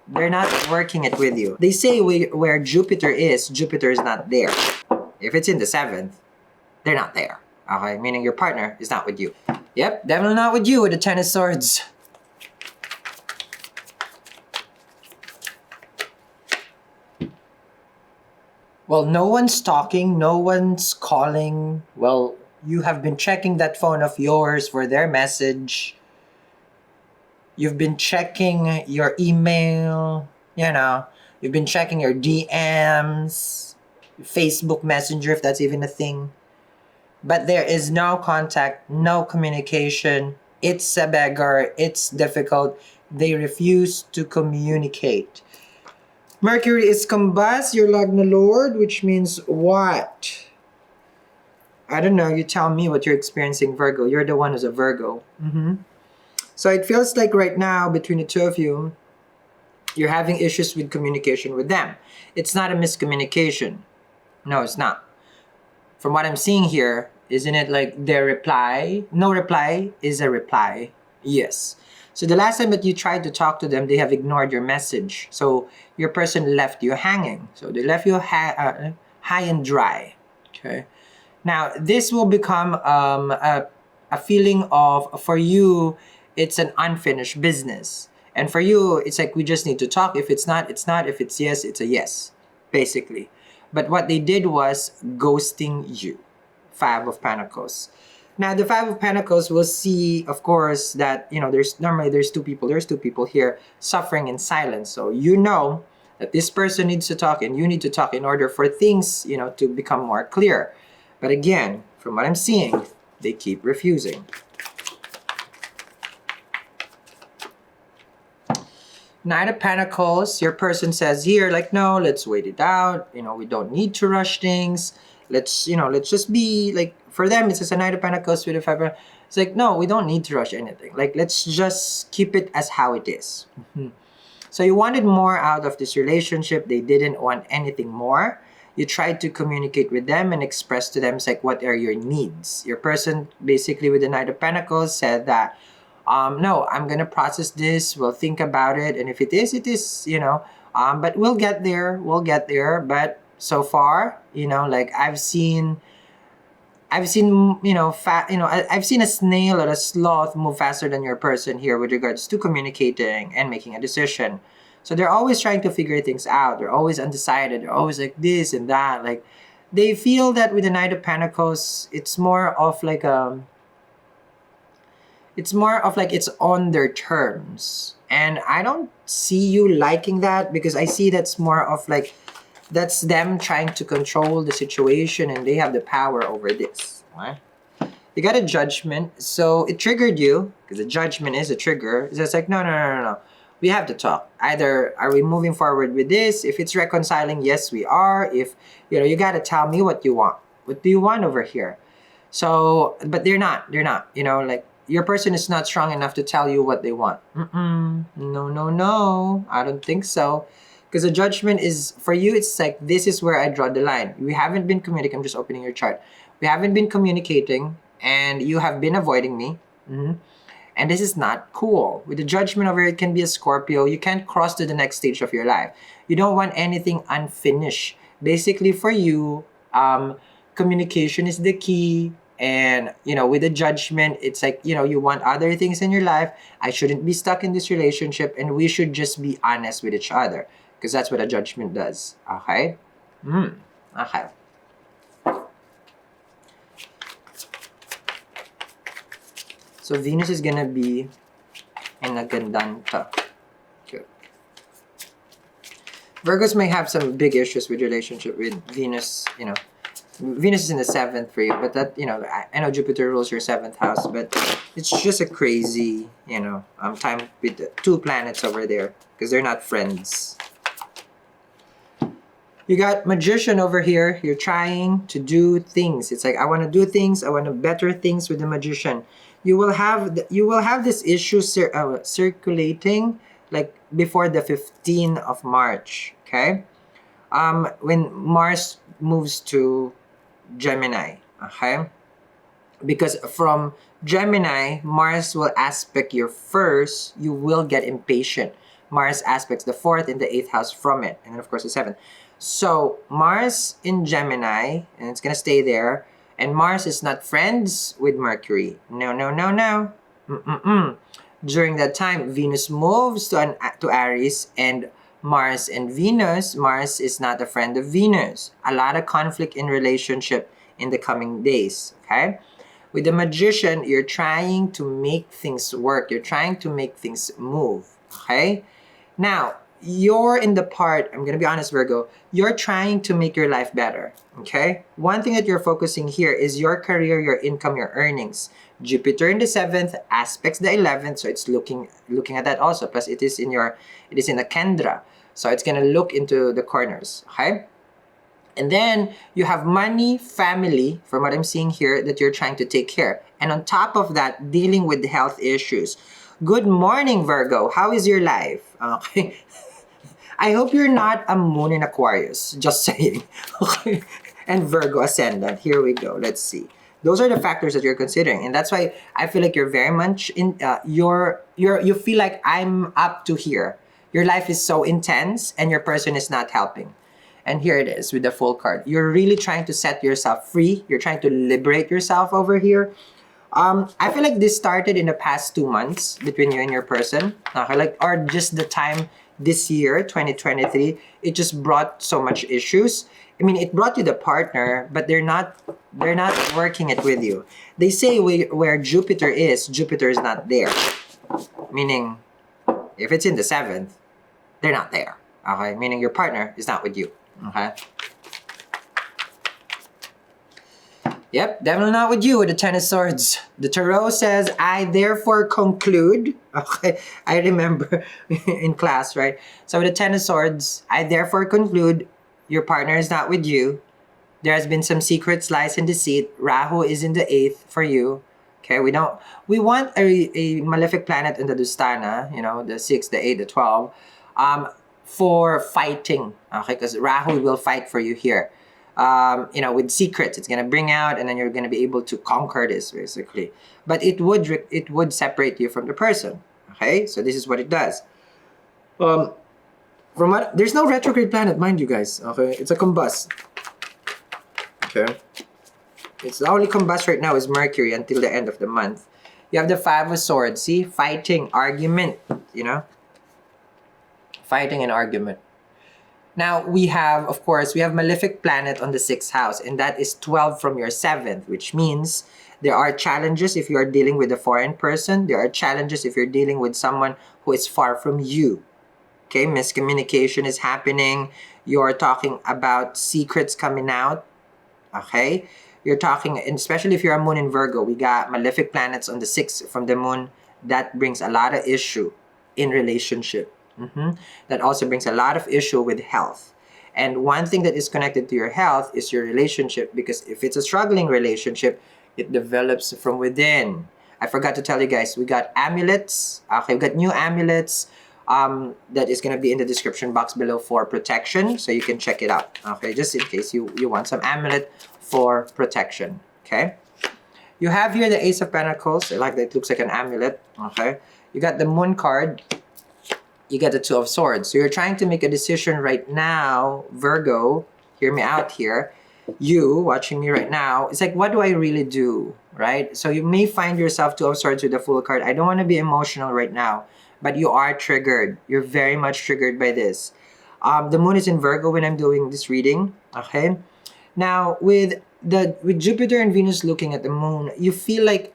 They're not working it with you. They say where Jupiter is not there. If it's in the 7th, they're not there. Okay, meaning your partner is not with you. Yep, definitely not with you with the 10 of Swords. Well, no one's talking, no one's calling. Well, you have been checking that phone of yours for their message. You've been checking your email, you've been checking your DMs, Facebook Messenger, if that's even a thing. But there is no contact, no communication. It's a beggar, it's difficult. They refuse to communicate. Mercury is combust, your Lagna Lord, which means what? I don't know, you tell me what you're experiencing, Virgo. You're the one who's a Virgo. So it feels like right now, between the two of you, you're having issues with communication with them. It's not a miscommunication. No, it's not. From what I'm seeing here, isn't it like their reply? No reply is a reply. Yes. So the last time that you tried to talk to them, they have ignored your message. So your person left you hanging. So they left you high and dry. Okay. Now, this will become a feeling of, for you, it's an unfinished business. And for you, it's like we just need to talk. If it's not, it's not. If it's yes, it's a yes, basically. But what they did was ghosting you. 5 of Pentacles. Now, the 5 of Pentacles will see, of course, that, there's two people. There's two people here suffering in silence. So that this person needs to talk and you need to talk in order for things, to become more clear. But again, from what I'm seeing, they keep refusing. Knight of Pentacles, your person says here, like, no, let's wait it out. We don't need to rush things. Let's just be like, for them, it's just a Knight of Pentacles with a 5. It's like, no, we don't need to rush anything. Like, let's just keep it as how it is. So you wanted more out of this relationship. They didn't want anything more. You tried to communicate with them and express to them, it's like, what are your needs? Your person, basically with the Knight of Pentacles, said that, no, I'm gonna process this. We'll think about it, and if it is, it is. But we'll get there. But so far, like I've seen, I've seen a snail or a sloth move faster than your person here with regards to communicating and making a decision. So they're always trying to figure things out. They're always undecided. They're always like this and that. Like they feel that with the Knight of Pentacles, it's more of like it's on their terms. And I don't see you liking that, because I see that's more of like, that's them trying to control the situation and they have the power over this. Right? You got a Judgment, so it triggered you, because the Judgment is a trigger. It's just like, no. We have to talk. Either are we moving forward with this? If it's reconciling, yes, we are. If, you got to tell me what you want. What do you want over here? So, but they're not, like, your person is not strong enough to tell you what they want. No. I don't think so. Because the Judgment is, for you, it's like, this is where I draw the line. We haven't been communicating. I'm just opening your chart. We haven't been communicating, and you have been avoiding me. And this is not cool. With the Judgment over here, it can be a Scorpio. You can't cross to the next stage of your life. You don't want anything unfinished. Basically, for you, communication is the key. And, with the Judgment, it's like, you want other things in your life. I shouldn't be stuck in this relationship, and we should just be honest with each other. Because that's what a Judgment does. Okay? Okay. So Venus is gonna be in a gandanta. Good. Virgos may have some big issues with relationship with Venus, Venus is in the 7th for you, but that, I know Jupiter rules your 7th house, but it's just a crazy, time with the 2 planets over there, because they're not friends. You got Magician over here. You're trying to do things. It's like, I want to do things. I want to better things with the Magician. You will have this issue circulating like before the 15th of March. Okay, when Mars moves to Gemini. Okay, because from Gemini, Mars will aspect your first. You will get impatient Mars aspects the 4th and the 8th house from it, and then of course the 7th. So Mars in Gemini, and it's gonna stay there, and Mars is not friends with Mercury. No, no, no, no. Mm-mm-mm. During that time, Venus moves to Aries, and Mars and Venus, Mars is not a friend of Venus. A lot of conflict in relationship in the coming days, okay? With the Magician, you're trying to make things work. You're trying to make things move, okay? Now, you're in the part, I'm gonna be honest, Virgo, you're trying to make your life better, okay? One thing that you're focusing here is your career, your income, your earnings. Jupiter in the 7th aspects the 11th, so it's looking at that also. Plus, it is in the Kendra, so it's gonna look into the corners, okay? And then you have money, family, from what I'm seeing here, that you're trying to take care. And on top of that, dealing with health issues. Good morning, Virgo. How is your life? Okay. I hope you're not a moon in Aquarius. Just saying. Okay. And Virgo ascendant. Here we go. Let's see. Those are the factors that you're considering, and that's why I feel like you're very much in. You feel like I'm up to here. Your life is so intense, and your person is not helping. And here it is with the full card. You're really trying to set yourself free. You're trying to liberate yourself over here. I feel like this started in the past 2 months between you and your person. Okay, or just the time this year, 2023, it just brought so much issues. I mean, it brought you the partner, but they're not working it with you. They say where Jupiter is not there. Meaning, if it's in the 7th, they're not there. Okay, meaning your partner is not with you. Okay. Yep, definitely not with you with the Ten of Swords. The Tarot says, I therefore conclude. Okay, I remember in class, right? So with the Ten of Swords, I therefore conclude your partner is not with you. There has been some secrets, lies, and deceit. Rahu is in the 8th for you. Okay, we want a malefic planet in the Dustana, the 6, the 8, the 12, for fighting. Okay, because Rahu will fight for you here. With secrets, it's gonna bring out, and then you're gonna be able to conquer this basically. But it would separate you from the person. Okay, so this is what it does. There's no retrograde planet, mind you guys. Okay, it's a combust. Okay, it's the only combust right now is Mercury until the end of the month. You have the 5 of Swords. See, fighting, argument. Fighting and argument. Now, we have malefic planet on the 6th house, and that is 12 from your 7th, which means there are challenges if you are dealing with a foreign person. There are challenges if you're dealing with someone who is far from you. Okay, miscommunication is happening. You're talking about secrets coming out. Okay, you're talking, and especially if you're a moon in Virgo, we got malefic planets on the 6th from the moon. That brings a lot of issue in relationship. That also brings a lot of issue with health. And one thing that is connected to your health is your relationship, because if it's a struggling relationship, it develops from within. I forgot to tell you guys, we got amulets. Okay, we got new amulets that is going to be in the description box below for protection, so you can check it out. Okay, just in case you want some amulet for protection. Okay, you have here the Ace of Pentacles. I like that it looks like an amulet. Okay, you got the Moon card. You get the 2 of Swords. So you're trying to make a decision right now, Virgo. Hear me out here. You watching me right now, it's like, what do I really do, right? So you may find yourself 2 of Swords with the Fool card. I don't want to be emotional right now, but you are triggered. You're very much triggered by this. The moon is in Virgo when I'm doing this reading. Okay. Now with Jupiter and Venus looking at the moon, you feel like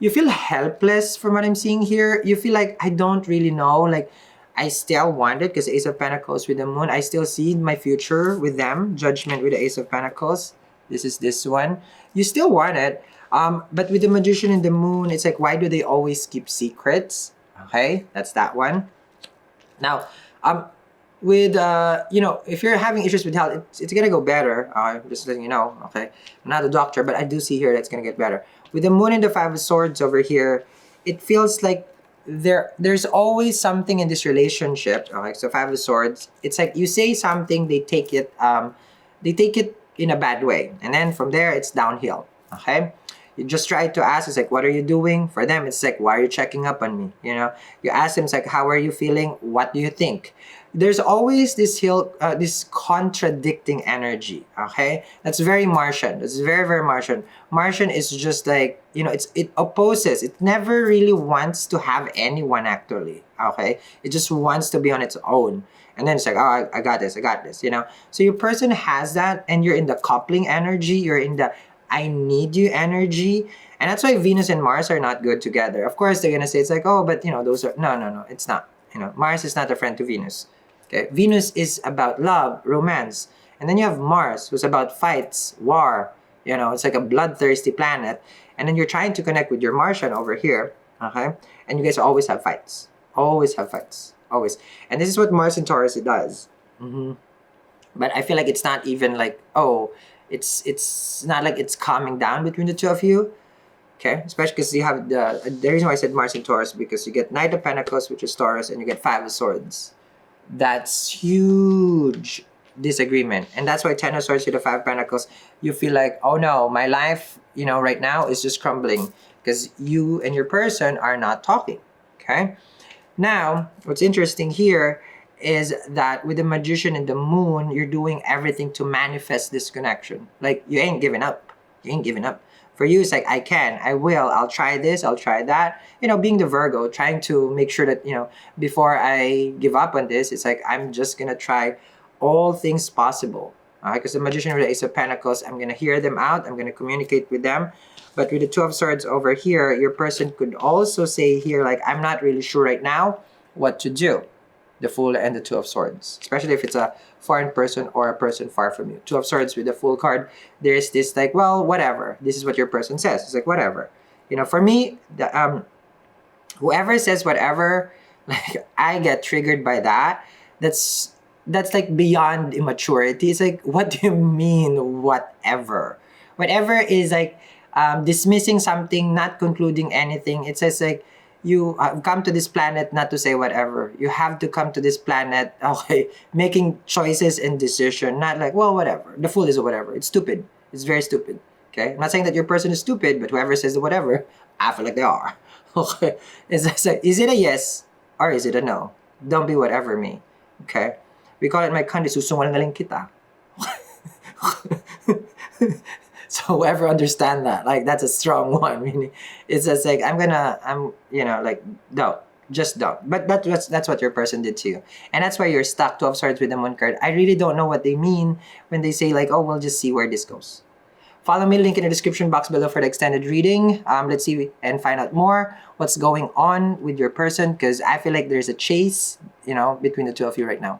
you feel helpless from what I'm seeing here. You feel like, I don't really know. Like, I still want it because Ace of Pentacles with the moon. I still see my future with them. Judgment with the Ace of Pentacles. This is this one. You still want it. But with the Magician and the moon, it's like, why do they always keep secrets? Okay, that's that one. Now, with if you're having issues with health, it's gonna go better. Just letting you know. Okay, I'm not a doctor, but I do see here that's gonna get better. With the moon and the 5 of Swords over here, it feels like there's always something in this relationship. Okay, so 5 of Swords, it's like you say something, they take it in a bad way, and then from there it's downhill. Okay, You just try to ask, it's like, what are you doing? For them, it's like, why are you checking up on me? You know, you ask them, it's like, how are you feeling? What do you think? There's always this contradicting energy. Okay, that's very Martian. That's very, very Martian. Martian is just like, you know, it opposes. It never really wants to have anyone actually. Okay, it just wants to be on its own. And then it's like, oh, I got this, I got this, you know? So your person has that, and you're in the coupling energy, you're in the I need you energy. And that's why Venus and Mars are not good together. Of course, they're going to say, it's like, oh, but, you know, those are, no, no, no, it's not. You know, Mars is not a friend to Venus. Okay, Venus is about love, romance. And then you have Mars, who's about fights, war. You know, it's like a bloodthirsty planet. And then you're trying to connect with your Martian over here, okay? And you guys always have fights. Always have fights. Always. And this is what Mars and Taurus it does. Mm-hmm. But I feel like it's not even like, oh, it's not like it's calming down between the two of you. Okay, especially because you have the reason why I said Mars and Taurus, because you get Knight of Pentacles, which is Taurus, and you get Five of Swords. That's huge disagreement, and that's why Ten of Swords to the Five of Pentacles, you feel like, oh no, my life, you know, right now is just crumbling because you and your person are not talking. Okay, now what's interesting here is that with the Magician and the Moon, you're doing everything to manifest this connection. Like, you ain't giving up. You ain't giving up. For you, it's like, I can, I will, I'll try this, I'll try that. You know, being the Virgo, trying to make sure that, you know, before I give up on this, it's like, I'm just going to try all things possible. Because the Magician with the Ace of Pentacles, I'm going to hear them out, I'm going to communicate with them. But with the Two of Swords over here, your person could also say here, like, I'm not really sure right now what to do. The Fool and the Two of Swords, especially if it's a foreign person or a person far from you. Two of Swords with the Fool card, there's this like, well, whatever. This is what your person says. It's like, whatever. You know, for me, whoever says whatever, like, I get triggered by that. That's like beyond immaturity. It's like, what do you mean, whatever? Whatever is like dismissing something, not concluding anything. It says like, you have come to this planet not to say whatever. You have to come to this planet, okay, making choices and decision, not like, well, whatever. The Fool is a whatever. It's stupid. It's very stupid. Okay? I'm not saying that your person is stupid, but whoever says the whatever, I feel like they are. Okay? It's just like, is it a yes or is it a no? Don't be whatever me. Okay? We call it my country, susungal na lang kita. So whoever understand that, like, that's a strong one. Meaning, it's just like, I'm, you know, like, don't. Just don't. But that's what your person did to you. And that's why you're stuck. Two of Swords with the Moon card. I really don't know what they mean when they say like, oh, we'll just see where this goes. Follow me, link in the description box below for the extended reading. Let's see and find out more what's going on with your person, because I feel like there's a chase, you know, between the two of you right now.